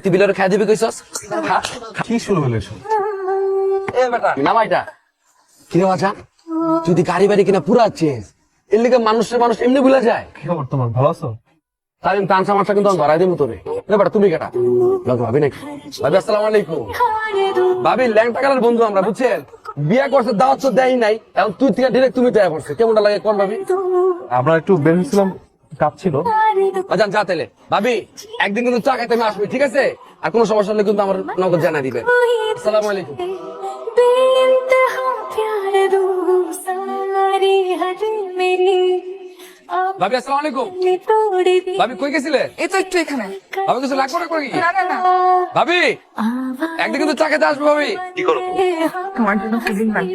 তুই বিলের খাই দিবি কইছস কি শুরু হলো এসব? এ বেটা নামাইটা কিরে বাজা যদি গাড়ি বাড়ি কিনা পুরা চেঞ্জ এর লিগে মানুষ এমনি ভুলে যায়। কি খবর তোমার, ভালো আছো? তাই টানসা মারটা কিন্তু ধরাই দিব তোরে। এ বেটা তুমি কেটা ভাবি নাকি? ভাবি আসসালামু আলাইকুম। ভাবি ল্যাংটা কালার বন্ধু আমরা, বুঝছেন? বিয়া করছে দাওয়াত তো দেয় নাই, এখন তুই থেকে ডিরেক্ট তুমি দেয়া করছে, কেমনটা লাগে কোন ভাবি? আমরা একটু বের হয়েছিলাম, কাজ ছিল। বাজান যা তেলে ভাবি একদিন কিন্তু চা খাইতে আমি আসবি, ঠিক আছে? আর কোনো সমস্যা হলে কিন্তু আমার নগদ জানাই দিবেন। আসসালামু আলাইকুম। ভাবি আসসালামু আলাইকুম। ভাবি কই গেছিলে? এই তো একটু এখানে। ভাবি কিছু লাগবে না করে? না না না, ভাবি একদিন কিন্তু চা খেতে আসবো ভাবি। কি করো? তোমার জন্য পুডিং বানাই।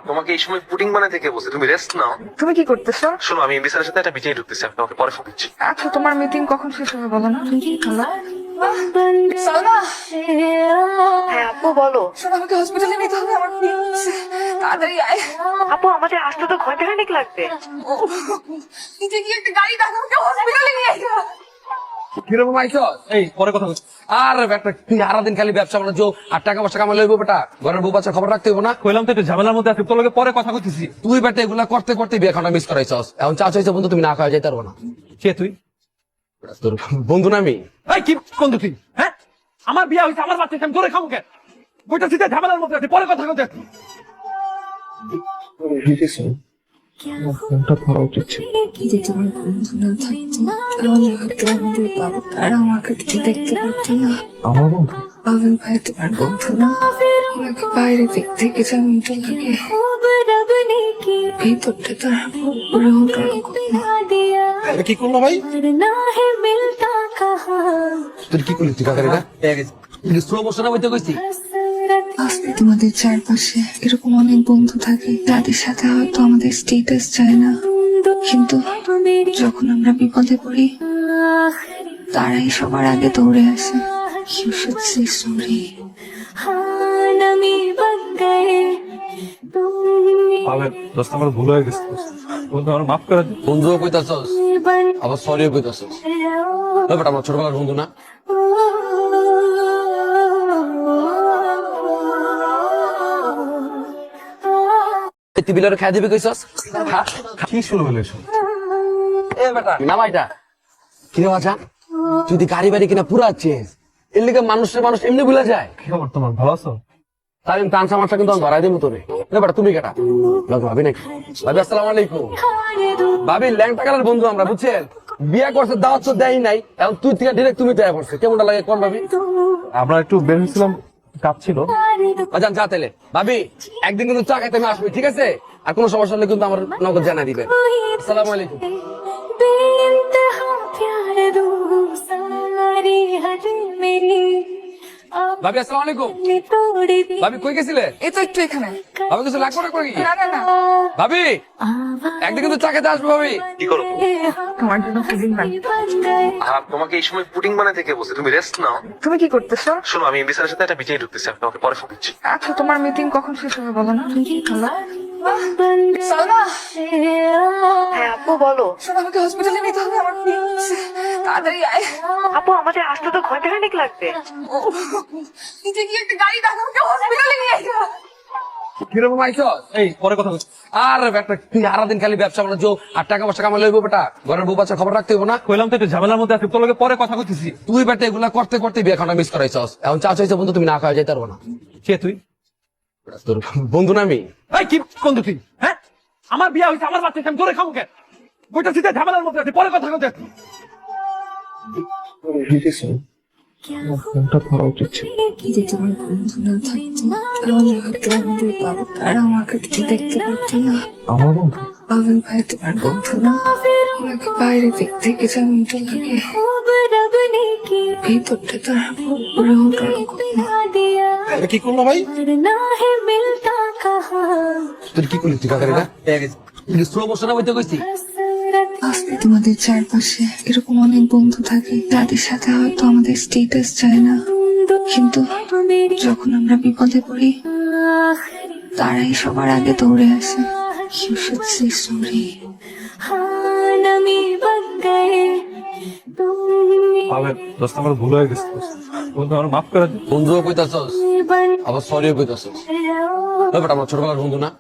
তোমাকে এই সময় পুডিং বানাতে কে বলছে? তুমি রেস্ট নাও। তুমি কি করতেছো? শোনো, আমি বিছানার সাথে একটা মিটিং ঢুকতেছি, আমি তোমাকে পরে ফোন দিচ্ছি। আচ্ছা, তোমার মিটিং কখন শেষ হবে বলো না? হ্যালো সালমা। হ্যাঁ আপু বলো। শোনো, আমাকে হসপিটালে নিতে হবে, আমার পেট হচ্ছে। তাড়াতাড়ি আয়। আপু আমাদের আসতে তো ঘন্টাখানেক লাগবে। ও, নিচে গিয়ে একটা গাড়ি ডাকো, আমাকে হসপিটালে নিয়ে যা। কিরকম আইছস? এই পরে কথা বলছি। আর বেটা তুই সারাদিন খালি ব্যবসা বাণিজ্য আর টাকা পয়সা কামাই লইব বেটা, ঘরের বউ বাচ্চা খবর রাখতে হইব না? কইলাম তো একটু ঝামেলার মধ্যে আছি, তোর লগে পরে কথা কইতেছি। তুই বেটা এগুলা করতে করতে বিয়েখানা মিস করাইছস, এখন চা চাইছে বন্ধু তুমি না খাওয়া যাইতে পারবো না। কে তুই? তোর বন্ধু না আমি। এই কি বন্ধু তুই? হ্যাঁ, আমার বিয়ে হয়েছে, আমার বাচ্চা, আমি তোরে খাবো কেন? কইতাছি যে ঝামেলার মধ্যে আছি, পরে কথা কইতে। ফোনটা ধরা উচিত ছিল। যদি তোমার বন্ধু না থাকতো তাহলে হয়তো আমাদের বাবা আর আমাকে দেখতে পারতো না। আমার বন্ধু? পাবেল ভাই তোমার বন্ধু না, আমাকে বাইরে দিক থেকে যেমন তো লাগে ভিতরটা তার কি করলো ভাই? তুই কি করলি? তুই কাকারে না স্লো মোশনে বইতে কইছি। আজকে তোমাদের চারপাশে এরকম অনেক বন্ধু থাকে যাদের সাথে হয়তো আমাদের স্ট্যাটাস চায় না, কিন্তু যখন আমরা বিপদে পড়ি তারাই সবার আগে দৌড়ে আসে। You should say sorry. দোস্ত, আমার ভুল হয়ে গেছে। বন্ধু আমার মাফ করে দিন। বন্ধুও কইতাছস আবার সরিও কইতাছস। ওই বেটা আমার ছোটবেলার বন্ধু না? তুই বিলের খাই দিবি কইছস কি শুরু হলো এসব? এ বেটা নামাইটা কিরে বাজা যদি গাড়ি বাড়ি কিনা পুরা চেঞ্জ এর লিগে মানুষ এমনি ভুলে যায়। কি খবর তোমার, ভালো আছো? তাই টানসা মারটা কিন্তু ধরাই দিব তোরে। এ বেটা তুমি কেটা ভাবি নাকি? ভাবি আসসালামু আলাইকুম। ভাবি ল্যাংটা কালার বন্ধু আমরা, বুঝছেন? বিয়া করছে দাওয়াত তো দেয় নাই, এখন তুই থেকে ডিরেক্ট তুমি দেয়া করছে, কেমনটা লাগে কোন ভাবি? আমরা একটু বের হয়েছিলাম, কাজ ছিল। বাজান যা তেলে ভাবি একদিন কিন্তু চা খাইতে আমি আসবি, ঠিক আছে? আর কোনো সমস্যা হলে কিন্তু আমার নগদ জানাই দিবেন। আসসালামু আলাইকুম। ভাবি আসসালামু আলাইকুম। ভাবি কই গেছিলে? এই তো একটু এখানে। ভাবি কিছু লাগবে না করে? না না না, ভাবি একদিন কিন্তু চা খেতে আসবো ভাবি। কি করো? তোমার জন্য পুডিং বানাই। তোমাকে এই সময় পুডিং বানাতে কে বলছে? তুমি রেস্ট নাও। তুমি কি করতেছো? শোনো, আমি বিছানার সাথে একটা মিটিং ঢুকতেছি, আমি তোমাকে পরে ফোন দিচ্ছি। আচ্ছা, তোমার মিটিং কখন শেষ হবে বলো না? হ্যালো সালমা। হ্যাঁ আপু বলো। শোনো, আমাকে হসপিটালে নিতে হবে, আমার পেট হচ্ছে। তাড়াতাড়ি আয়। আপু আমাদের আসতে তো ঘন্টাখানেক লাগবে। ও, নিচে গিয়ে একটা গাড়ি ডাকো, আমাকে হসপিটালে নিয়ে যা। কিরকম আইছস? এই পরে কথা বলছি। আর বেটা তুই সারাদিন খালি ব্যবসা বাণিজ্য আর টাকা পয়সা কামাই লইব বেটা, ঘরের বউ বাচ্চা খবর রাখতে হইব না? কইলাম তো একটু ঝামেলার মধ্যে আছি, তোর লগে পরে কথা কইতেছি। তুই বেটা এগুলা করতে করতে বিয়েখানা মিস করাইছস, এখন চা চাইছে বন্ধু তুমি না খাওয়া যাইতে পারবো না। কে তুই? তোর বন্ধু না আমি। এই কি বন্ধু তুই? হ্যাঁ, আমার বিয়ে হয়েছে, আমার বাচ্চা, আমি তোরে খাবো কেন? কইতাছি যে ঝামেলার মধ্যে আছি, পরে কথা কইতে। ফোনটা ধরা উচিত ছিল। যদি তোমার বন্ধু না থাকতো তাহলে হয়তো আমাদের বাবা আর আমাকে দেখতে পারতো না। আমার বন্ধু? পাবেল ভাই তোমার বন্ধু না, আমাকে বাইরে দিক থেকে যেমন তো লাগে ভিতরটা তার কি করলো ভাই? তুই কি করলি? তুই কাকারে না স্লো মোশনে বইতে কইছি। আজকে তোমাদের চারপাশে এরকম অনেক বন্ধু থাকে যাদের সাথে হয়তো আমাদের স্ট্যাটাস চায় না, কিন্তু যখন আমরা বিপদে পড়ি তারাই সবার আগে দৌড়ে আসে। You should say sorry. পাবেন দোস্ত, আমার ভুল হয়ে গেছে দোস্ত। বন্ধু আমার মাফ করে দিন। বন্ধুও কইতাছস আবার সরিও কইতাছস। বেটা আমার ছোটবেলার বন্ধু না?